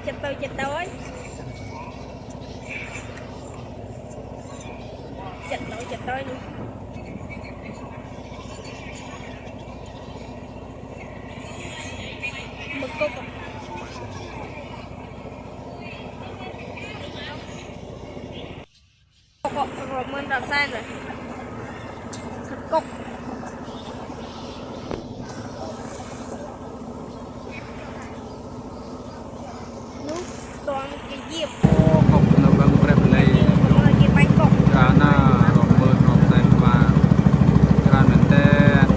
chật tàu ấy chật tàu đi mực cục rồi mình đạp sai rồi cục nước toàn cái diệp cục nó vẫn đẹp lấy cái bánh cục cả na rộng bớt rộng sen và ra mình tên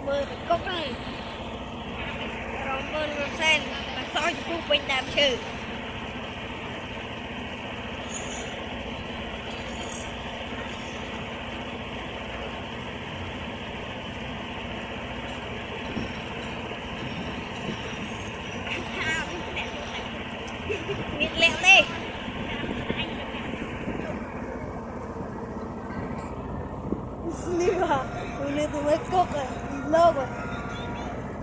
mưa cái cốc này rồi mưa nó sen và soi cho khu bên đạp trừ nghịch lẹo đi Nima, ini tuh lekok kan, lo kan,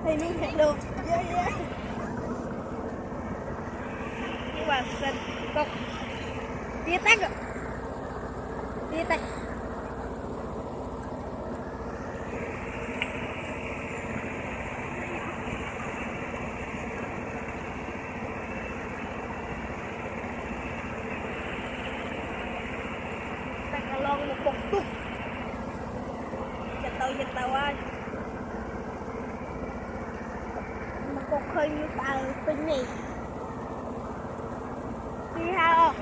ini hello, ya, ini wasan kok, dia tak, tak kalau mau pokok giật tàu ơi một cuộc khơi như tàu tinh nhỉ đi ha không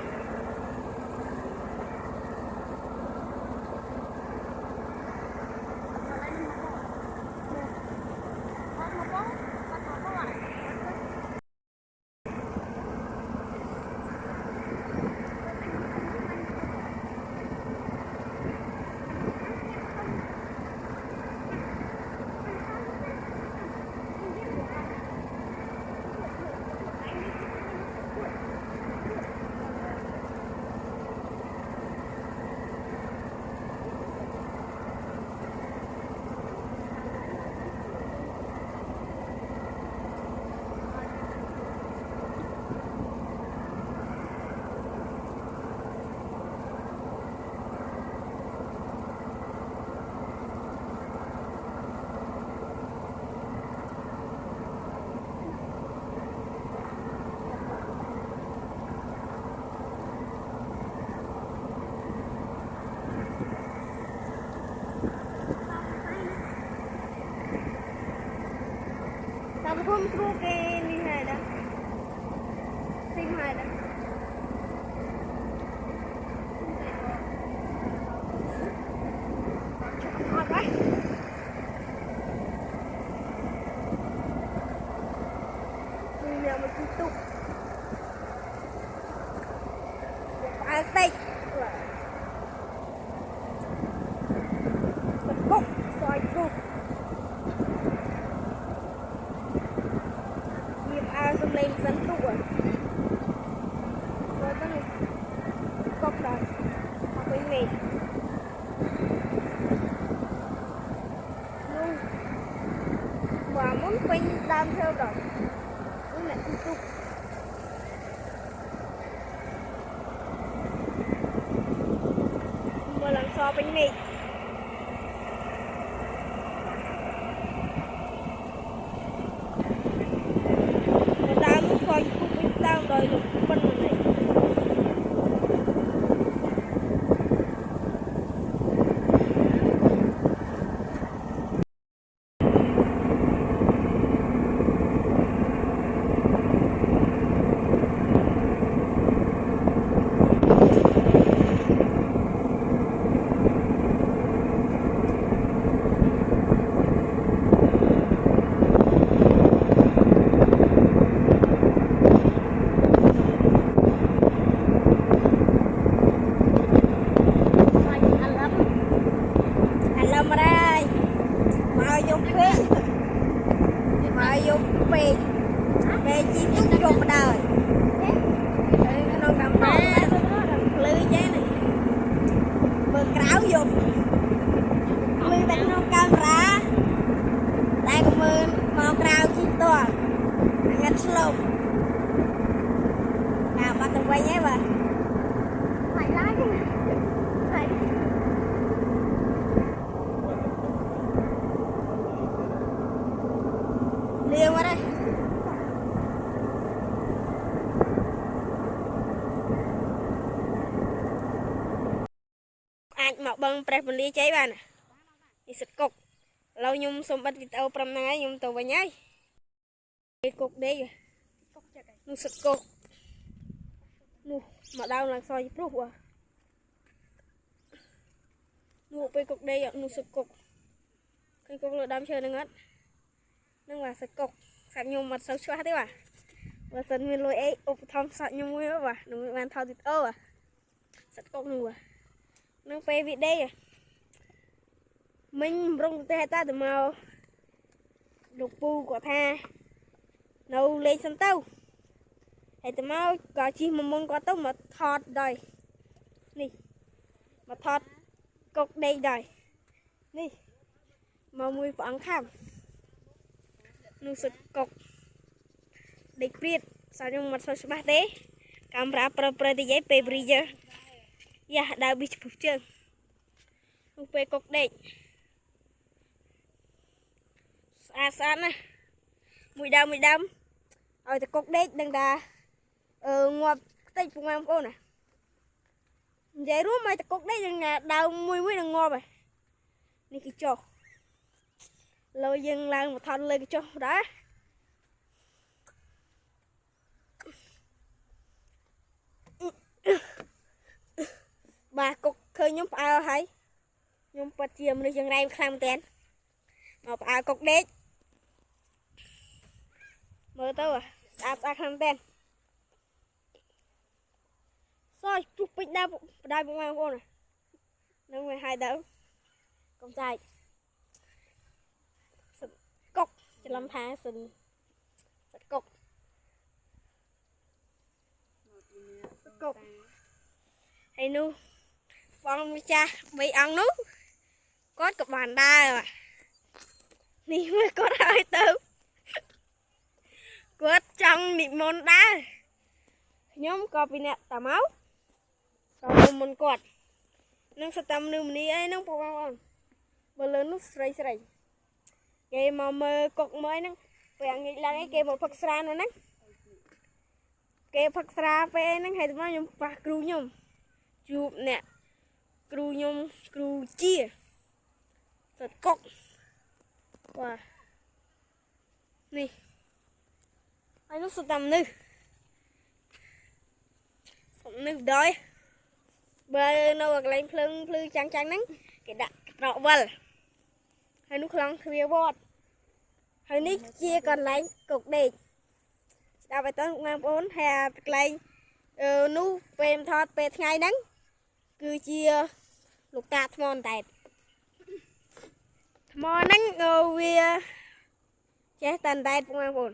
Kamu không suka cái này đó, sim hai đó. Apa? Ini yang begitu. Asik. Sekok, sekok. Xông lên dân tụ rồi cái này cốc rồi học với mệt luôn và muốn quanh đam theo rồi cũng là tụ tụ một lần so với mệt coi cũng tao đời được bên này ប្រេះពលាចៃបាននេះសកុកឡូវខ្ញុំសុំបិទវីដេអូ5ហ្នឹងហើយខ្ញុំទៅវិញហើយពេលគុកដេកនោះសកុកនោះមកដើមឡើងសយព្រោះនោះពេលគុកដេកនោះសកុកឃើញគុកលើដើមឈើហ្នឹងអត់ហ្នឹងបាទសកុកសាប់ខ្ញុំអត់សូវឆ្លាស់ទេបាទបើសិនមានលុយអីឧបត្ថម្ភសាច់ខ្ញុំមួយបាទនឹងបានថតវីដេអូបាទសកុកនោះបាទនឹងពេលវីដេអូមិញរងទៅតែទៅមកលោកពូគាត់ថានៅលេងសិនទៅហើយទៅមកក៏ជិះមកមុនគាត់ទៅមកថតដែរនេះមកថតកុកដេកដែរនេះមកមួយព្រះអង្គខាំនោះសកុកដេកព្រៀតសាច់ខ្ញុំមិនសូវច្បាស់ទេកាមេរ៉ាប្រើទៅយាយពេលព្រីយើយ៉ាដើរប៊ីឈ្មោះជើងនោះពេលកុកដេកស្អាតណាមួយដើមឲ្យតែកុកដេកដឹងថាងាប់ខ្ទេចពុកម៉ែបងប្អូនណានិយាយរួមឲ្យតែកុកដេកនឹងដើមមួយនឹងងាប់ហើយនេះគឺចុះលើយើងឡើងមកថតលើគឺចុះដែរបាទកុកឃើញខ្ញុំផ្អើលហើយខ្ញុំពិតជាមនុស្សយ៉ាងរ៉ៃខ្លាំងមែនតើមកផ្អើលកុកដេកមើលទៅស្អាតខ្លាំងមែនតើសោះពុះពេញដើមពុកម៉ែបងប្អូននឹងវាហើយដើមកុំចាយកុកច្រឡំថាសិនកុកហើយនោះបងម្ចាស់3អង្គនោះគាត់ក៏បានដើរនេះមើលគាត់ហើយទៅគាត់ចង់និមន្តដើរខ្ញុំក៏ពីអ្នកតាមកក៏និមន្តគាត់នឹងស្តាំនឿមនីអីហ្នឹងបងបើលើនោះស្រីគេមកមើលកុកមើលហ្នឹងពេលងាកឡើងអីគេមកផឹកស្រានោះហ្នឹងគេផឹកស្រាពេលហ្នឹងហើយទៅមកខ្ញុំប៉ះគ្រូខ្ញុំជួបអ្នកគ្រូខ្ញុំគ្រូជាសតកុកបាទនេះហើយនោះស្តាំនេះដល់បើនៅកន្លែងភ្លើងភ្លឺចាំងហ្នឹងគេដាក់ត្រកវិលហើយនោះខ្លងទ្វារវត្តហើយនេះជាកន្លែងកុកដេកស្ដាប់ឲ្យតើបងប្អូនហើយកន្លែងនោះពេលថតពេលថ្ងៃហ្នឹងគឺជាលោកតាថ្មតែថ្មហ្នឹងវាចេះតែបងប្អូន